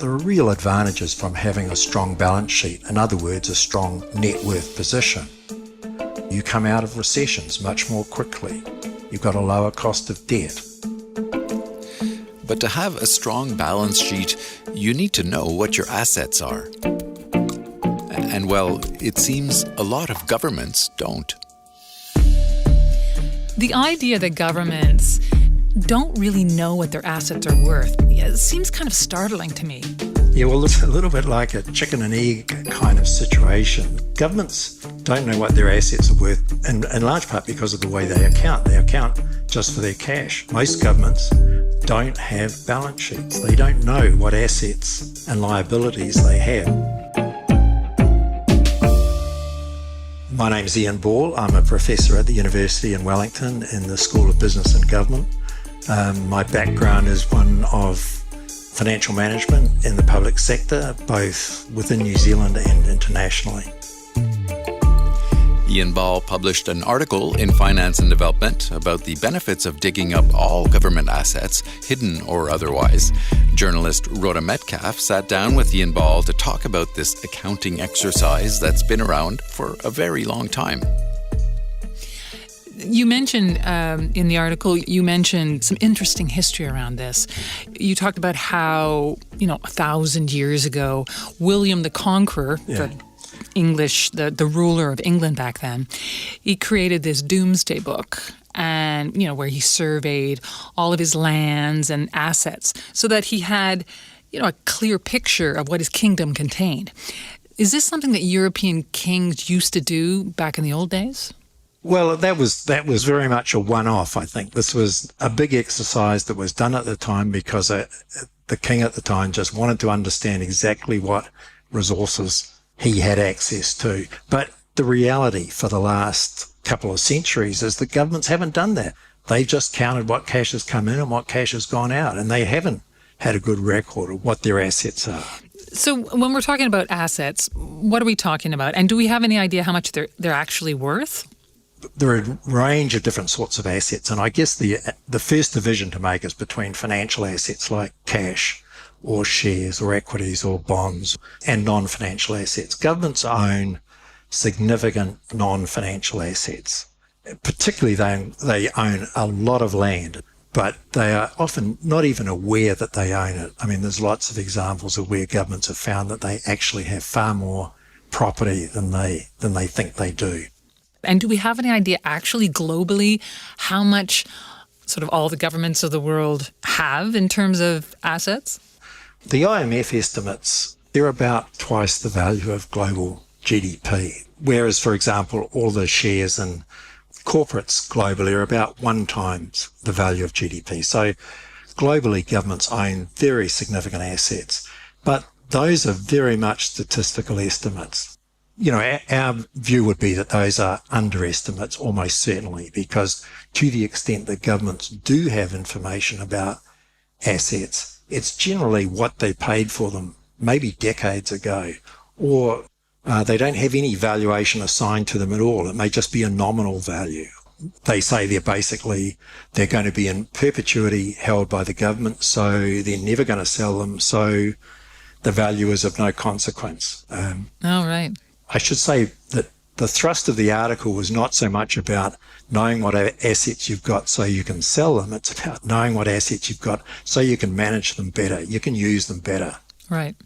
There are real advantages from having a strong balance sheet, in other words, a strong net worth position. You come out of recessions much more quickly. You've got a lower cost of debt. But to have a strong balance sheet, you need to know what your assets are. And well, it seems a lot of governments don't. The idea that governments don't really know what their assets are worth, it seems kind of startling to me. Yeah, well, it's a little bit like a chicken and egg kind of situation. Governments don't know what their assets are worth, in large part because of the way they account. They account just for their cash. Most governments don't have balance sheets. They don't know what assets and liabilities they have. My name's Ian Ball. I'm a professor at the University in Wellington in the School of Business and Government. My background is one of financial management in the public sector, both within New Zealand and internationally. Ian Ball published an article in Finance and Development about the benefits of digging up all government assets, hidden or otherwise. Journalist Rhoda Metcalfe sat down with Ian Ball to talk about this accounting exercise that's been around for a very long time. You mentioned in the article, you mentioned some interesting history around this. You talked about how, 1,000 years ago, William the Conqueror, the ruler of England back then, he created this doomsday book and, where he surveyed all of his lands and assets so that he had, a clear picture of what his kingdom contained. Is this something that European kings used to do back in the old days? Well, that was very much a one-off, I think. This was a big exercise that was done at the time because the king at the time just wanted to understand exactly what resources he had access to. But the reality for the last couple of centuries is that governments haven't done that. They've just counted what cash has come in and what cash has gone out, and they haven't had a good record of what their assets are. So when we're talking about assets, what are we talking about? And do we have any idea how much they're actually worth? There are a range of different sorts of assets, and I guess the first division to make is between financial assets like cash or shares or equities or bonds and non-financial assets. Governments own significant non-financial assets. Particularly they own a lot of land, but they are often not even aware that they own it. I mean, there's lots of examples of where governments have found that they actually have far more property than they think they do. And do we have any idea actually globally how much sort of all the governments of the world have in terms of assets? The IMF estimates they're about twice the value of global GDP, whereas, for example, all the shares in corporates globally are about 1 times the value of GDP. So globally, governments own very significant assets, but those are very much statistical estimates. Our view would be that those are underestimates almost certainly, because to the extent that governments do have information about assets, it's generally what they paid for them maybe decades ago, or they don't have any valuation assigned to them at all. It may just be a nominal value. They say they're going to be in perpetuity held by the government, so they're never going to sell them, so the value is of no consequence. Right. I should say that the thrust of the article was not so much about knowing what assets you've got so you can sell them. It's about knowing what assets you've got so you can manage them better. You can use them better. Right.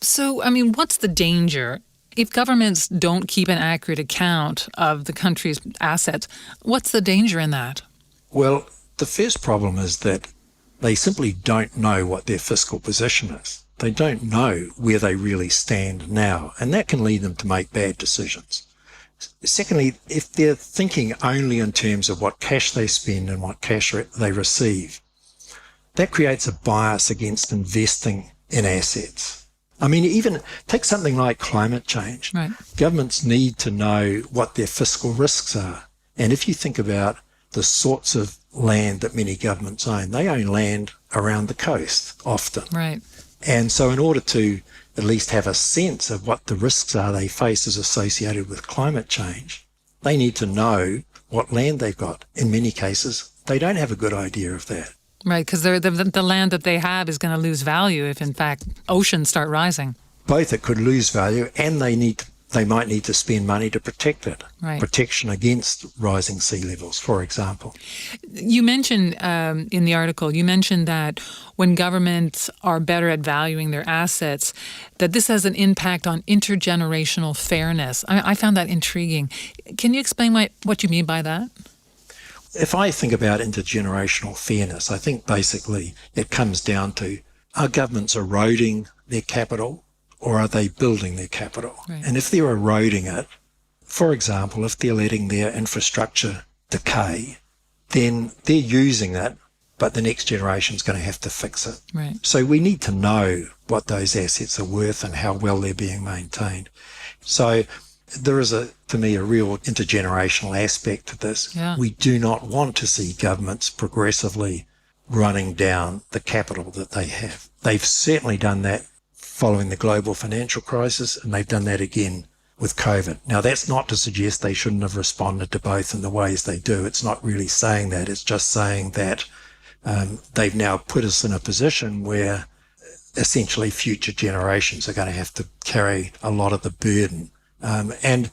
So, what's the danger? If governments don't keep an accurate account of the country's assets, what's the danger in that? Well, the first problem is that they simply don't know what their fiscal position is. They don't know where they really stand now, and that can lead them to make bad decisions. Secondly, if they're thinking only in terms of what cash they spend and what cash they receive, that creates a bias against investing in assets. Even take something like climate change. Right. Governments need to know what their fiscal risks are. And if you think about the sorts of land that many governments own, they own land around the coast often. Right. And so in order to at least have a sense of what the risks are they face as associated with climate change, they need to know what land they've got. In many cases, they don't have a good idea of that. Right, because the land that they have is going to lose value if, in fact, oceans start rising. Both it could lose value, and they might need to spend money to protect it. Right. Protection against rising sea levels, for example. You mentioned in the article, you mentioned that when governments are better at valuing their assets, that this has an impact on intergenerational fairness. I found that intriguing. Can you explain what you mean by that? If I think about intergenerational fairness, I think basically it comes down to, are governments eroding their capital or are they building their capital? Right. And if they're eroding it, for example, if they're letting their infrastructure decay, then they're using it, but the next generation's going to have to fix it. Right. So we need to know what those assets are worth and how well they're being maintained. So there is, to me, a real intergenerational aspect to this. Yeah. We do not want to see governments progressively running down the capital that they have. They've certainly done that following the global financial crisis, and they've done that again with COVID. Now, that's not to suggest they shouldn't have responded to both in the ways they do. It's not really saying that. It's just saying that they've now put us in a position where essentially future generations are going to have to carry a lot of the burden. And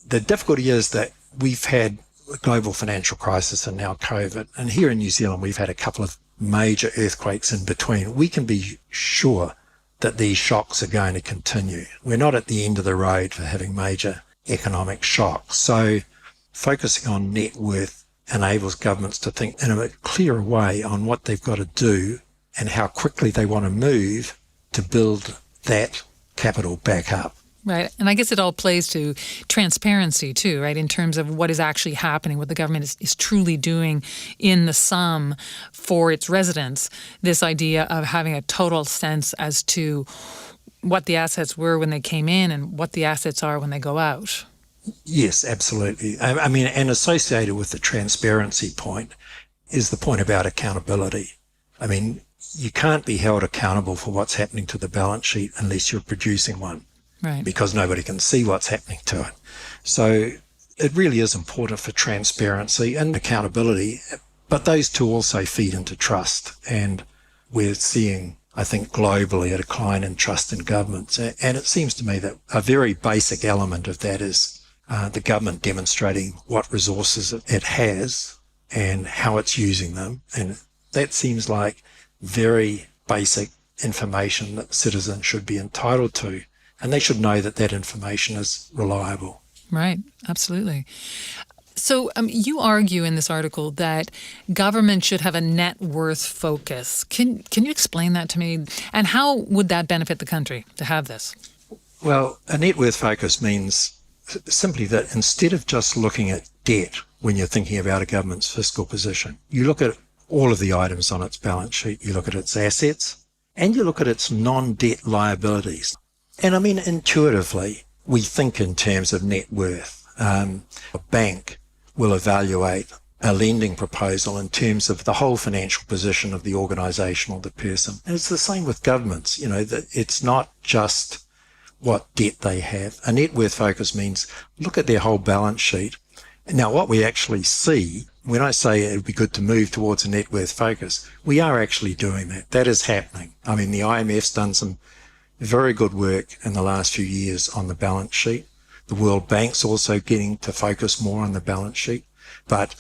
the difficulty is that we've had a global financial crisis and now COVID. And here in New Zealand, we've had a couple of major earthquakes in between. We can be sure that these shocks are going to continue. We're not at the end of the road for having major economic shocks. So focusing on net worth enables governments to think in a clearer way on what they've got to do and how quickly they want to move to build that capital back up. Right. And I guess it all plays to transparency too, right, in terms of what is actually happening, what the government is truly doing in the sum for its residents, this idea of having a total sense as to what the assets were when they came in and what the assets are when they go out. Yes, absolutely. I mean, and associated with the transparency point is the point about accountability. I mean, you can't be held accountable for what's happening to the balance sheet unless you're producing one. Right. Because nobody can see what's happening to it. So it really is important for transparency and accountability, but those two also feed into trust. And we're seeing, I think, globally a decline in trust in governments. And it seems to me that a very basic element of that is the government demonstrating what resources it has and how it's using them. And that seems like very basic information that citizens should be entitled to. And they should know that that information is reliable. Right, absolutely. So you argue in this article that government should have a net worth focus. Can you explain that to me? And how would that benefit the country to have this? Well, a net worth focus means simply that instead of just looking at debt when you're thinking about a government's fiscal position, you look at all of the items on its balance sheet. You look at its assets and you look at its non-debt liabilities. And I mean, intuitively, we think in terms of net worth. A bank will evaluate a lending proposal in terms of the whole financial position of the organisation or the person. And it's the same with governments. You know, that it's not just what debt they have. A net worth focus means look at their whole balance sheet. Now, what we actually see, when I say it would be good to move towards a net worth focus, we are actually doing that. That is happening. I mean, the IMF's done some very good work in the last few years on the balance sheet. The World Bank's also getting to focus more on the balance sheet, but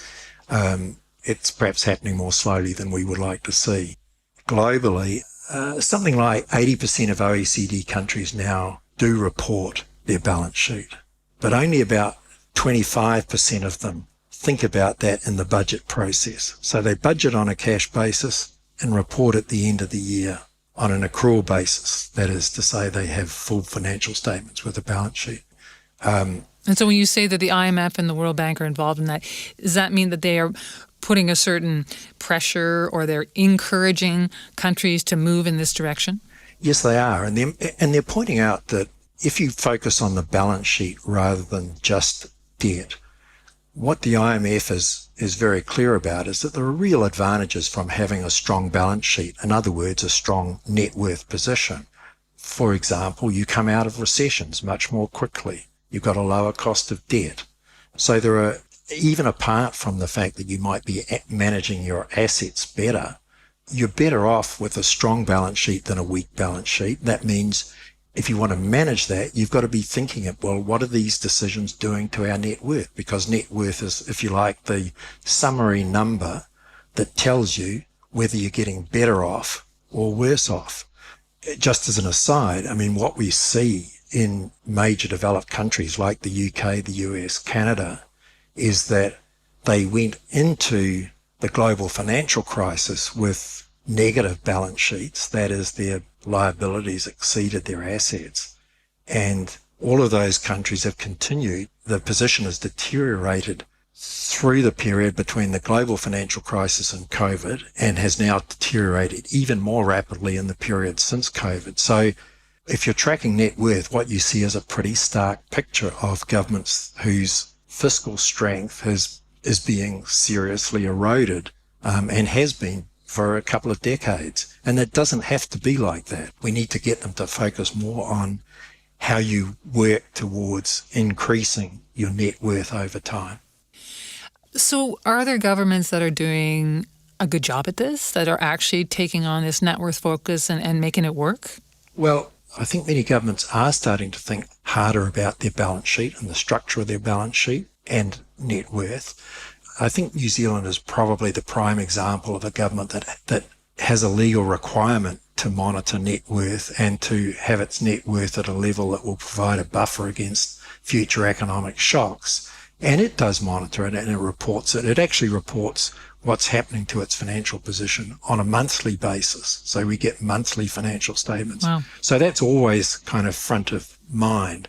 it's perhaps happening more slowly than we would like to see. Globally, something like 80% of OECD countries now do report their balance sheet, but only about 25% of them think about that in the budget process. So they budget on a cash basis and report at the end of the year on an accrual basis. That is to say, they have full financial statements with a balance sheet. And so when you say that the IMF and the World Bank are involved in that, does that mean that they are putting a certain pressure or they're encouraging countries to move in this direction? Yes, they are. And they're pointing out that if you focus on the balance sheet rather than just debt, what the IMF is very clear about is that there are real advantages from having a strong balance sheet. In other words, a strong net worth position. For example, you come out of recessions much more quickly. You've got a lower cost of debt. So there are, even apart from the fact that you might be managing your assets better, you're better off with a strong balance sheet than a weak balance sheet. That means if you want to manage that, you've got to be thinking of, well, what are these decisions doing to our net worth? Because net worth is, if you like, the summary number that tells you whether you're getting better off or worse off. Just as an aside, I mean, what we see in major developed countries like the UK, the US, Canada, is that they went into the global financial crisis with negative balance sheets. That is, their liabilities exceeded their assets. And all of those countries have continued. The position has deteriorated through the period between the global financial crisis and COVID, and has now deteriorated even more rapidly in the period since COVID. So if you're tracking net worth, what you see is a pretty stark picture of governments whose fiscal strength is being seriously eroded, and has been for a couple of decades. And it doesn't have to be like that. We need to get them to focus more on how you work towards increasing your net worth over time. So are there governments that are doing a good job at this, that are actually taking on this net worth focus and making it work? Well, I think many governments are starting to think harder about their balance sheet and the structure of their balance sheet and net worth. I think New Zealand is probably the prime example of a government that has a legal requirement to monitor net worth and to have its net worth at a level that will provide a buffer against future economic shocks. And it does monitor it, and it reports it. It actually reports what's happening to its financial position on a monthly basis. So we get monthly financial statements. Wow. So that's always kind of front of mind.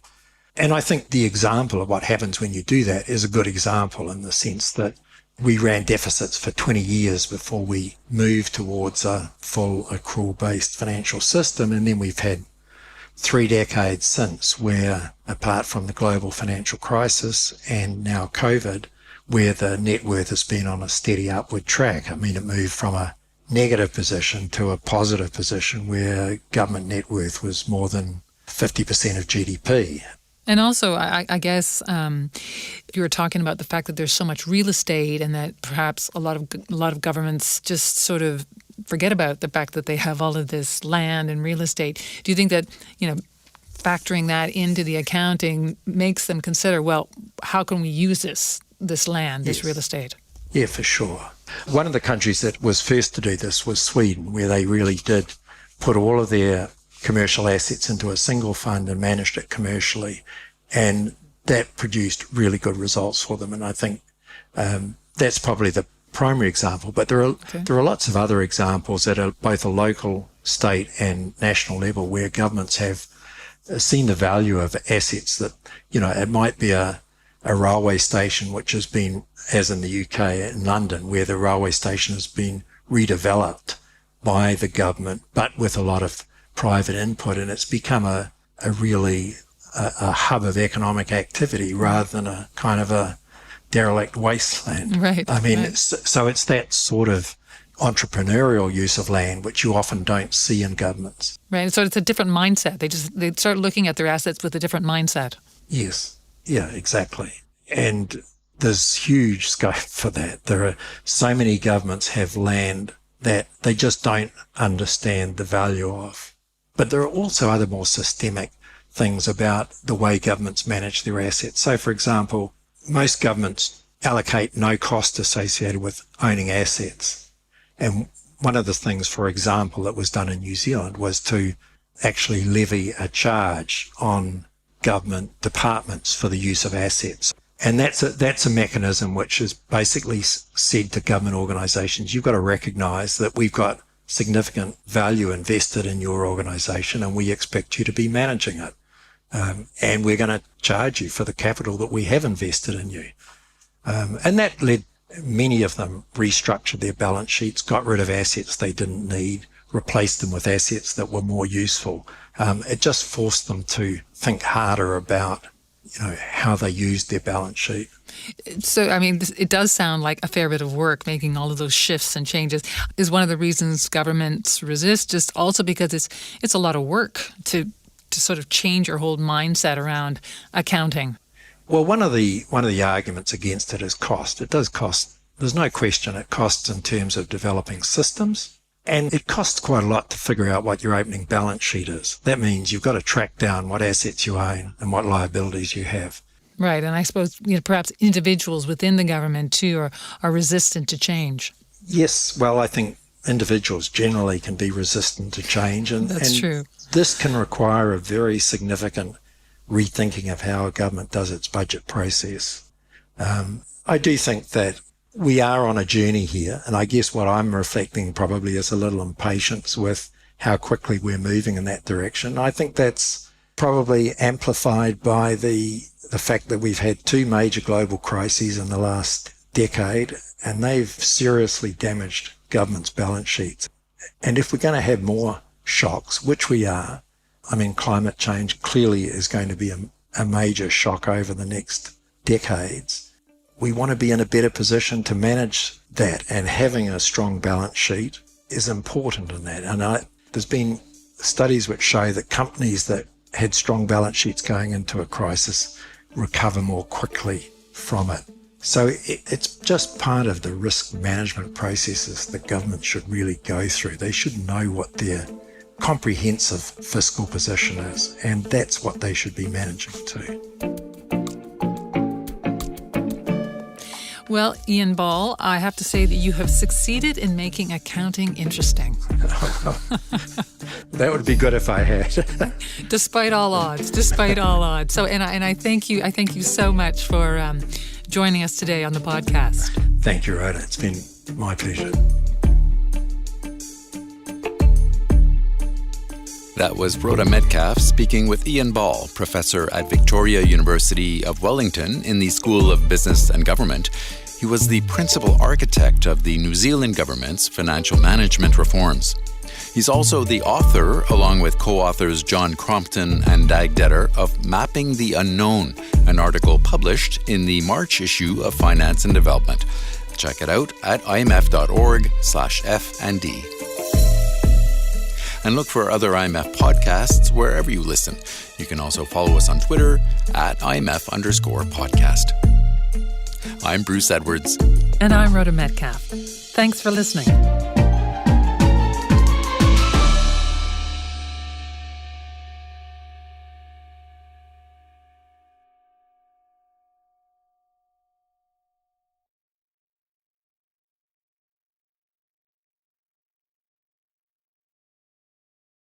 And I think the example of what happens when you do that is a good example, in the sense that we ran deficits for 20 years before we moved towards a full accrual-based financial system. And then we've had 3 decades since, where, apart from the global financial crisis and now COVID, where the net worth has been on a steady upward track. I mean, it moved from a negative position to a positive position where government net worth was more than 50% of GDP. And also, I guess you were talking about the fact that there's so much real estate, and that perhaps a lot of governments just sort of forget about the fact that they have all of this land and real estate. Do you think that, factoring that into the accounting makes them consider, well, how can we use this land, this real estate? Yeah, for sure. One of the countries that was first to do this was Sweden, where they really did put all of their commercial assets into a single fund and managed it commercially. And that produced really good results for them. And I think that's probably the primary example. But there are lots of other examples at both a local, state and national level where governments have seen the value of assets that, it might be a railway station which has been, as in the UK, in London, where the railway station has been redeveloped by the government, but with a lot of private input, and it's become a really hub of economic activity rather than a kind of a derelict wasteland. Right. I mean, so it's that sort of entrepreneurial use of land which you often don't see in governments. Right. So it's a different mindset. They start looking at their assets with a different mindset. Yes. Yeah, exactly. And there's huge scope for that. There are so many governments have land that they just don't understand the value of. But there are also other more systemic things about the way governments manage their assets. So, for example, most governments allocate no cost associated with owning assets. And one of the things, for example, that was done in New Zealand was to actually levy a charge on government departments for the use of assets. And that's a mechanism which is basically said to government organisations, you've got to recognise that we've got significant value invested in your organisation and we expect you to be managing it. And we're going to charge you for the capital that we have invested in you. And that led many of them restructured their balance sheets, got rid of assets they didn't need, replaced them with assets that were more useful. It just forced them to think harder about, how they used their balance sheet. So, I mean, it does sound like a fair bit of work making all of those shifts and changes. Is one of the reasons governments resist, just also because it's a lot of work to sort of change your whole mindset around accounting? Well, one of the arguments against it is cost. It does cost. There's no question it costs in terms of developing systems And it costs quite a lot to figure out what your opening balance sheet is. That means you've got to track down what assets you own and what liabilities you have. Right, and I suppose perhaps individuals within the government too are resistant to change. Yes, well, I think individuals generally can be resistant to change. That's true. This can require a very significant rethinking of how a government does its budget process. I do think that we are on a journey here, and I guess what I'm reflecting probably is a little impatience with how quickly we're moving in that direction. I think that's probably amplified by the fact that we've had two major global crises in the last decade, and they've seriously damaged governments' balance sheets. And if we're going to have more shocks, which we are, I mean, climate change clearly is going to be a major shock over the next decades. We want to be in a better position to manage that, and having a strong balance sheet is important in that. And there's been studies which show that companies that had strong balance sheets going into a crisis recover more quickly from it. So it's just part of the risk management processes that governments should really go through. They should know what their comprehensive fiscal position is, and that's what they should be managing to. Well, Ian Ball, I have to say that you have succeeded in making accounting interesting. That would be good if I had. Despite all odds. So, and I thank you. I thank you so much for joining us today on the podcast. Thank you, Rhoda. It's been my pleasure. That was Rhoda Metcalfe speaking with Ian Ball, professor at Victoria University of Wellington in the School of Business and Government. He was the principal architect of the New Zealand government's financial management reforms. He's also the author, along with co-authors John Crompton and Dag Detter, of Mapping the Unknown, an article published in the March issue of Finance and Development. Check it out at imf.org/F&D. And look for other IMF podcasts wherever you listen. You can also follow us on Twitter at IMF_podcast. I'm Bruce Edwards. And I'm Rhoda Metcalfe. Thanks for listening.